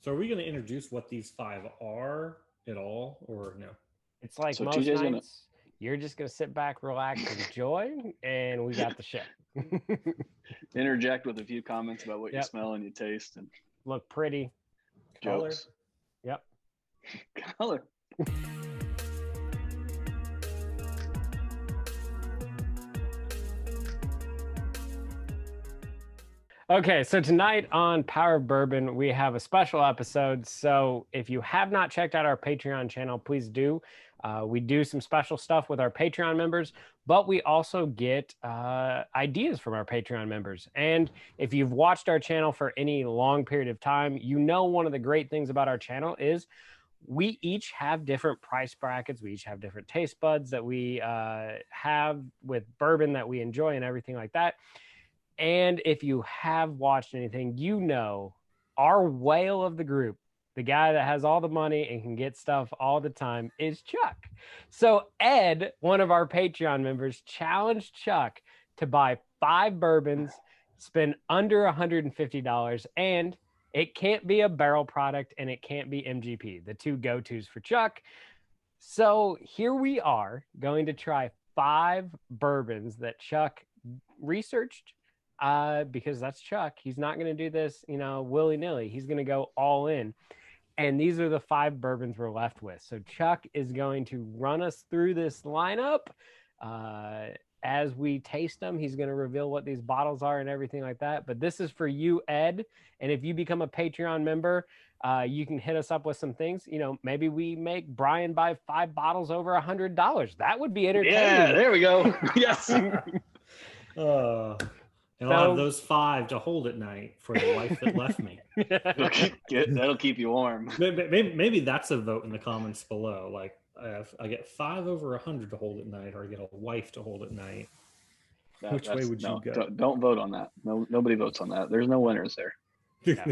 So are we going to introduce what these 5 are at all, or no? It's like So most TJ's nights, you're just going to sit back, relax, enjoy, and we got the show. interject with a few comments about what you Yep. smell and you taste and Look pretty. Color. jokes. Yep. Color. Okay, so tonight on Power of Bourbon, we have a special episode. So if you have not checked out our Patreon channel, please do. We do some special stuff with our Patreon members, but we also get ideas from our Patreon members. And if you've watched our channel for any long period of time, you know one of the great things about our channel is we each have different price brackets. We each have different taste buds that we have with bourbon that we enjoy and everything like that. And if you have watched anything, you know our whale of the group, the guy that has all the money and can get stuff all the time, is Chuck. So Ed, one of our Patreon members, challenged Chuck to buy 5 bourbons, spend under $150, and it can't be a barrel product and it can't be MGP, the 2 go-tos for Chuck. So here we are going to try 5 bourbons that Chuck researched. Because that's Chuck. He's not going to do this, willy-nilly. He's going to go all in. And these are the 5 bourbons we're left with. So Chuck is going to run us through this lineup. As we taste them, he's going to reveal what these bottles are and everything like that. But this is for you, Ed. And if you become a Patreon member, you can hit us up with some things. Maybe we make Brian buy 5 bottles over $100. That would be entertaining. Yeah, there we go. Yes. And I'll have those 5 to hold at night for the wife that left me. That'll keep you warm. Maybe that's a vote in the comments below. Like, I get 5 over 100 to hold at night, or I get a wife to hold at night. Which way would you go? Don't vote on that. No, nobody votes on that. There's no winners there. Yeah.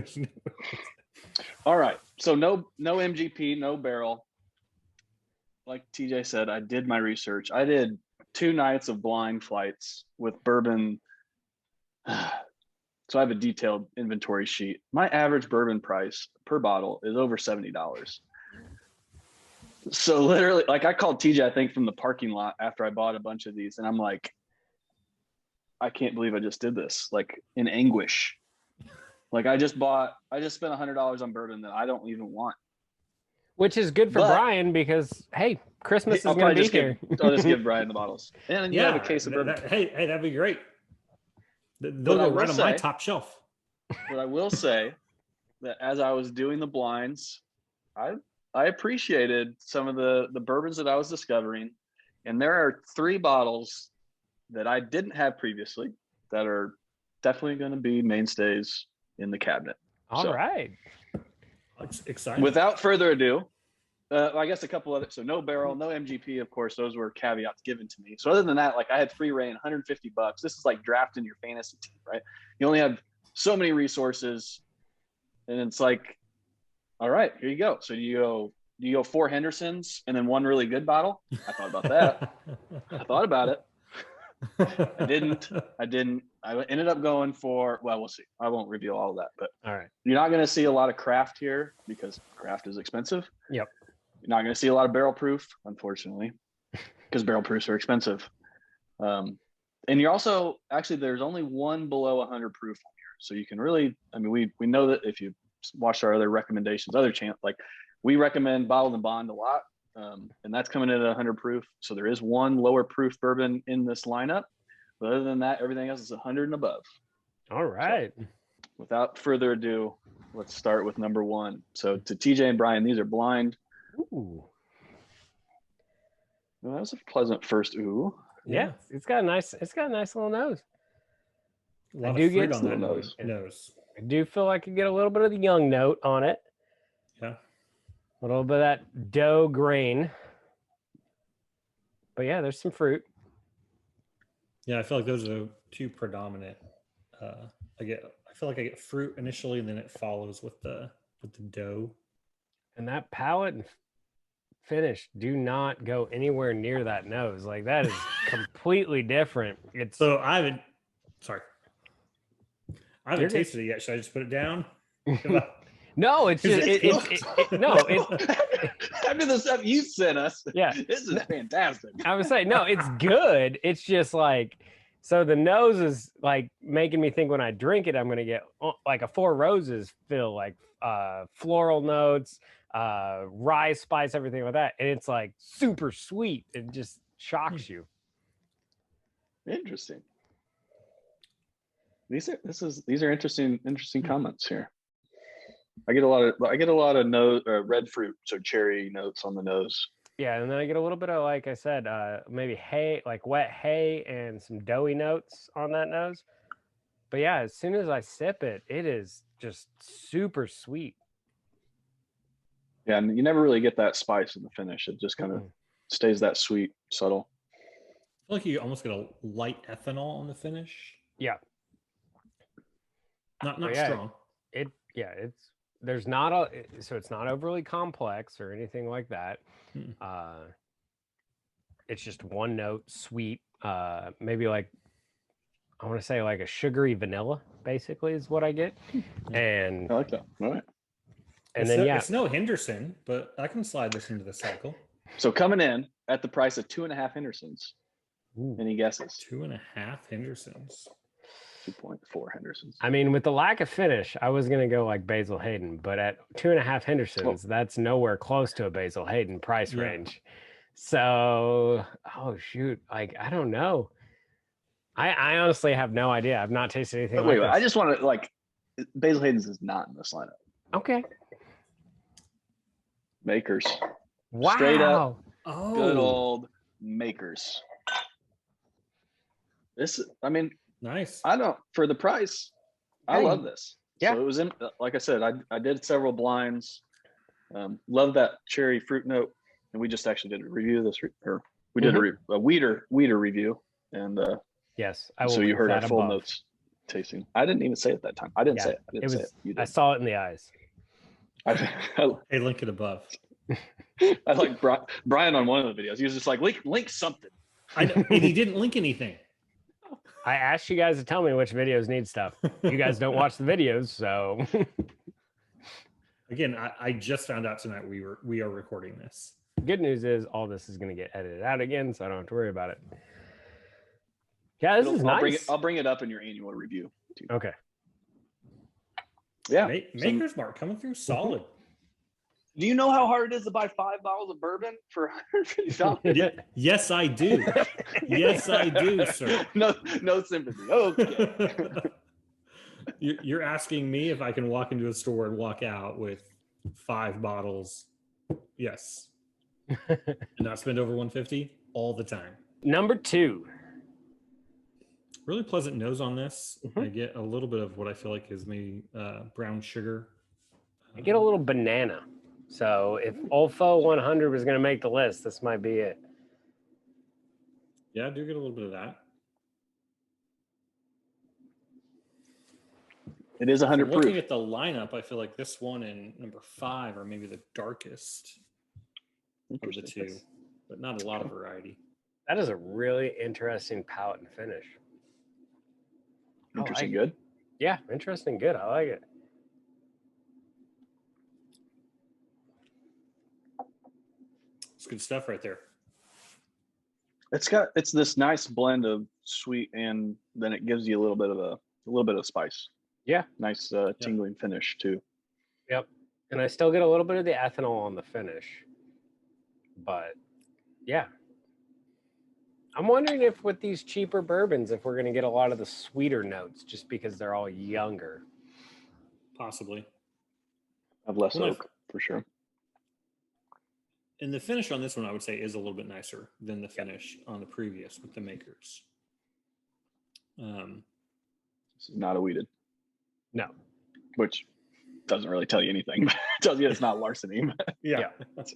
All right. So no MGP, no barrel. Like TJ said, I did my research. I did 2 nights of blind flights with bourbon. So I have a detailed inventory sheet. My average bourbon price per bottle is over $70. So literally, like, I called TJ, I think, from the parking lot after I bought a bunch of these, and I'm like, I can't believe I just did this, like, in anguish. Like, I just spent $100 on bourbon that I don't even want. Which is good for Brian because, hey, Christmas is going to be here. I'll just give Brian the bottles. And then you have a case of bourbon. Hey, that'd be great. They'll go right on my top shelf. But I will say that as I was doing the blinds, I appreciated some of the bourbons that I was discovering. And there are 3 bottles that I didn't have previously that are definitely going to be mainstays in the cabinet. All right. That's exciting. Without further ado, I guess a couple other, so no barrel, no MGP, of course, those were caveats given to me. So other than that, like, I had free reign, $150. This is like drafting your fantasy team, right? You only have so many resources, and it's like, all right, here you go. So do you go 4 Hendersons and then 1 really good bottle? I thought about that. I thought about it. I didn't. I ended up going for, well, we'll see. I won't reveal all of that, but all right. You're not going to see a lot of craft here because craft is expensive. Yep. You're not going to see a lot of barrel proof, unfortunately, because barrel proofs are expensive. And you're also, actually, there's only 1 below 100 proof on here. So you can really, I mean, we know that if you watch our other recommendations, like, we recommend Bottled and Bond a lot. And that's coming in at 100 proof. So there is 1 lower proof bourbon in this lineup. But other than that, everything else is 100 and above. All right. So, without further ado, let's start with number 1. So to TJ and Brian, these are blind. Ooh. Well, that was a pleasant first ooh. Yeah, it's got a nice little nose. A lot of fruit on that nose. I do feel like I get a little bit of the young note on it. Yeah. A little bit of that dough grain. But yeah, there's some fruit. Yeah, I feel like those are the 2 predominant. I feel like I get fruit initially, and then it follows with the dough. And that palate and finish do not go anywhere near that nose. Like, that is completely different. So I haven't tasted it yet. Should I just put it down? No, it's just no. After the stuff you sent us, yeah, this is fantastic. I would say no, it's good. It's just like, so the nose is like making me think when I drink it, I'm gonna get like a Four Roses feel, like floral notes, rye spice, everything like that, and it's like super sweet. It just shocks you. Interesting. These are interesting comments here. I get a lot of nose red fruit, so cherry notes on the nose. Yeah, and then I get a little bit of, like I said, maybe hay, like wet hay, and some doughy notes on that nose. But yeah, as soon as I sip it, it is just super sweet. Yeah, and you never really get that spice in the finish. It just kind of stays that sweet, subtle. I feel like you almost get a light ethanol on the finish. Yeah. Not strong. There's not so it's not overly complex or anything like that. It's just one note, sweet, maybe like, I want to say like a sugary vanilla, basically, is what I get. And I like that. All right. And it's no Henderson, but I can slide this into the cycle. So coming in at the price of 2.5 Hendersons. Ooh. Any guesses? 2.5 Hendersons. 2.4 Hendersons. I mean, with the lack of finish, I was gonna go like Basil Hayden, but at 2.5 Hendersons, that's nowhere close to a Basil Hayden price range. So, oh shoot, like I don't know. I honestly have no idea. I've not tasted anything. Wait, I just want to, like, Basil Hayden's is not in this lineup. Okay. Makers. Wow. Straight up. Oh. Good old Makers. This, I mean, nice. I don't, for the price, I love this. Yeah. So it was in, like I said, I did several blinds. Love that cherry fruit note, and we just actually did a review of this, or we did a Weeder review, and yes, I will. So you heard our full notes tasting. I didn't even say it that time. I didn't say it. I didn't say it. You did. I saw it in the eyes. Hey, link it above. I like Brian on one of the videos. He was just like, link something. I know, and he didn't link anything. I asked you guys to tell me which videos need stuff. You guys don't watch the videos, so. Again, I just found out tonight we are recording this. Good news is all this is going to get edited out again, so I don't have to worry about it. Yeah, this is nice. I'll bring it up in your annual review too. Okay. Yeah. Maker's Mark coming through solid. Do you know how hard it is to buy 5 bottles of bourbon for $150? Yes, I do. Yes, I do, sir. No sympathy. Okay. You're asking me if I can walk into a store and walk out with 5 bottles. Yes. And not spend over $150 all the time. Number 2. Really pleasant nose on this. I get a little bit of what I feel like is maybe brown sugar. I get a little banana. So if Olfo 100 was going to make the list, this might be it. Yeah, I do get a little bit of that. It is 100 proof. Looking at the lineup, I feel like this one and number 5 are maybe the darkest of the two, but not a lot of variety. That is a really interesting palate and finish. Interesting, good. Yeah, interesting, good. I like it. It's good stuff right there. It's this nice blend of sweet, and then it gives you a little bit of spice. Yeah, nice tingling finish too. Yep, and I still get a little bit of the ethanol on the finish, but yeah. I'm wondering if with these cheaper bourbons, if we're going to get a lot of the sweeter notes just because they're all younger. Possibly. Have less oak, for sure. And the finish on this one, I would say, is a little bit nicer than the finish on the previous with the Makers. This is not a weeded. No. Which doesn't really tell you anything. It tells you it's not larceny. Yeah. That's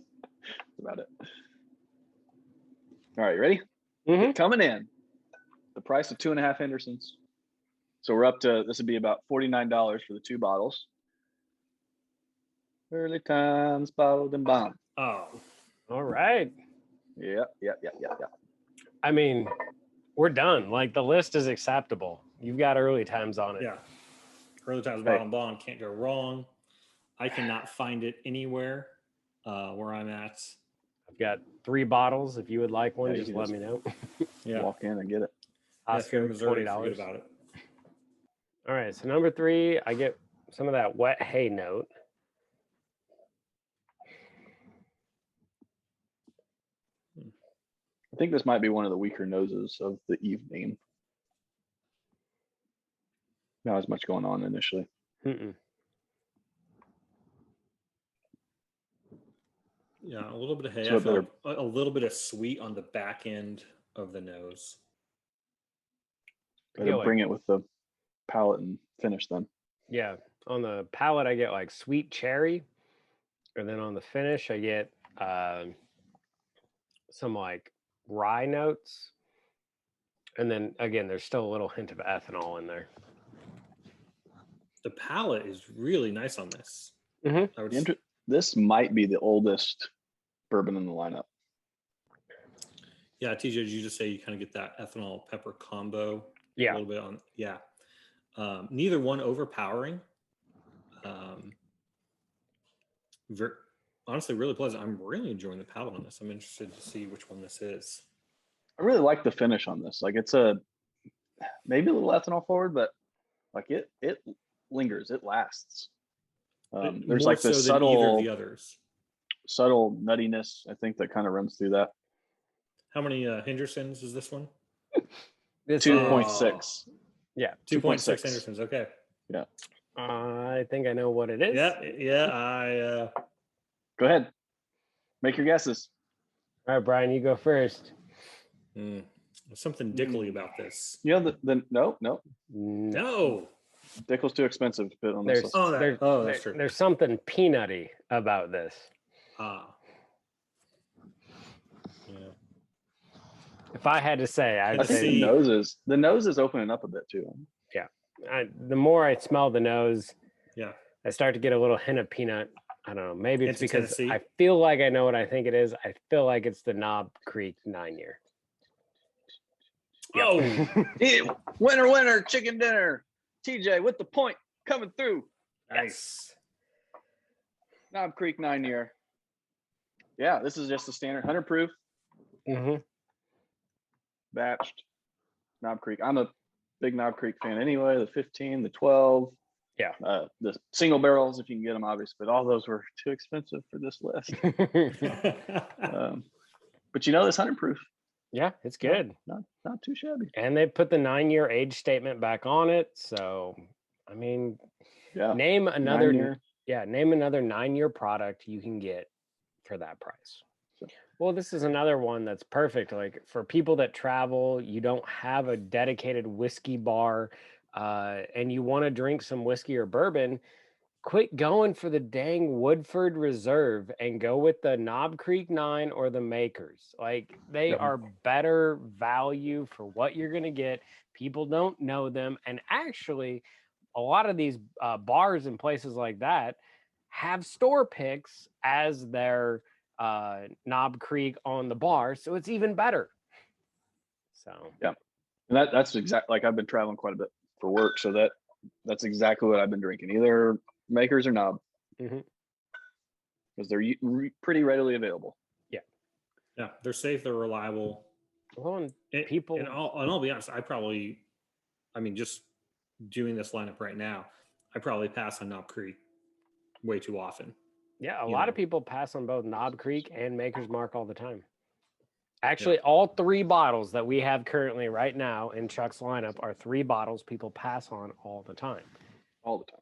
about it. All right, you ready? Coming in, the price of 2.5 Hendersons. So we're up to, this would be about $49 for the 2 bottles. Early times bottled and bombed. Oh, all right. Yeah. I mean, we're done. Like, the list is acceptable. You've got early times on it. Yeah. Early times bottled and bond can't go wrong. I cannot find it anywhere where I'm at. I've got 3 bottles. If you would like one, Yeah, you just can let just me know. Yeah, Walk in and get it. if you're in Oscar, Missouri, $20. forget about it. All right, so number 3, I get some of that wet hay note. I think this might be one of the weaker noses of the evening. Not as much going on initially. Mm-mm. Yeah, a little bit of hay. So I feel like a little bit of sweet on the back end of the nose. Better like- bring it with the palate and finish then. Yeah, on the palate, I get like sweet cherry. And then on the finish, I get some like rye notes. And then again, there's still a little hint of ethanol in there. The palate is really nice on this. Mm-hmm. I would This might be the oldest bourbon in the lineup. Yeah, TJ, did you just say you kind of get that ethanol pepper combo? Yeah. A little bit on, yeah. Neither one overpowering. Honestly, really pleasant. I'm really enjoying the palate on this. I'm interested to see which one this is. I really like the finish on this. Like it's maybe a little ethanol forward, but like it lingers, it lasts. There's More like this so than either of subtle the others. subtle nuttiness, I think, that kind of runs through that. How many Hendersons is this one? This 2.6. Yeah, 2.6 Hendersons. Okay. Yeah. I think I know what it is. Yeah. Go ahead. Make your guesses. All right, Brian, you go first. There's something dickly about this. You know no. No. Dickel's too expensive to put on this. There's, that's true. There's something peanutty about this. Yeah. If I had to say, I I'd think say the nose is opening up a bit too. the more I smell the nose, Yeah. I start to get a little hint of peanut. I don't know. Maybe it's Hint of because Tennessee? I feel like I know what I think it is. I feel like it's the Knob Creek 9-year. Oh, Yeah, winner, chicken dinner. TJ with the point coming through. nice. Knob Creek 9-year. Yeah, this is just a standard 100 proof Mm-hmm. batched Knob Creek. I'm a big Knob Creek fan anyway. The 15, the 12. Yeah. The single barrels, if you can get them, obviously, but all those were too expensive for this list. But this 100 proof, Yeah, it's good. not too shabby. And they put the 9-year age statement back on it. So, I mean, Yeah. name another 9-year. name another 9-year product you can get for that price. Well, this is another one that's perfect. Like for people that travel, you don't have a dedicated whiskey bar, and you want to drink some whiskey or bourbon, quit going for the dang Woodford Reserve and go with the Knob Creek 9 or the Makers. Like they Yep. are better value for what you're going to get. People don't know them. And actually, a lot of these bars and places like that have store picks as their Knob Creek on the bar. So it's even better. So, And that's exactly, like I've been traveling quite a bit for work. So that's exactly what I've been drinking, either Makers or Knob. Mhm. Because they're pretty readily available. Yeah, they're safe, they're reliable. well, and And, people, and I'll be honest, just doing this lineup right now, I probably pass on Knob Creek way too often. yeah, a you lot know. of people pass on both Knob Creek and Maker's Mark all the time. Actually, all 3 bottles that we have currently right now in Chuck's lineup are 3 bottles people pass on all the time. All the time.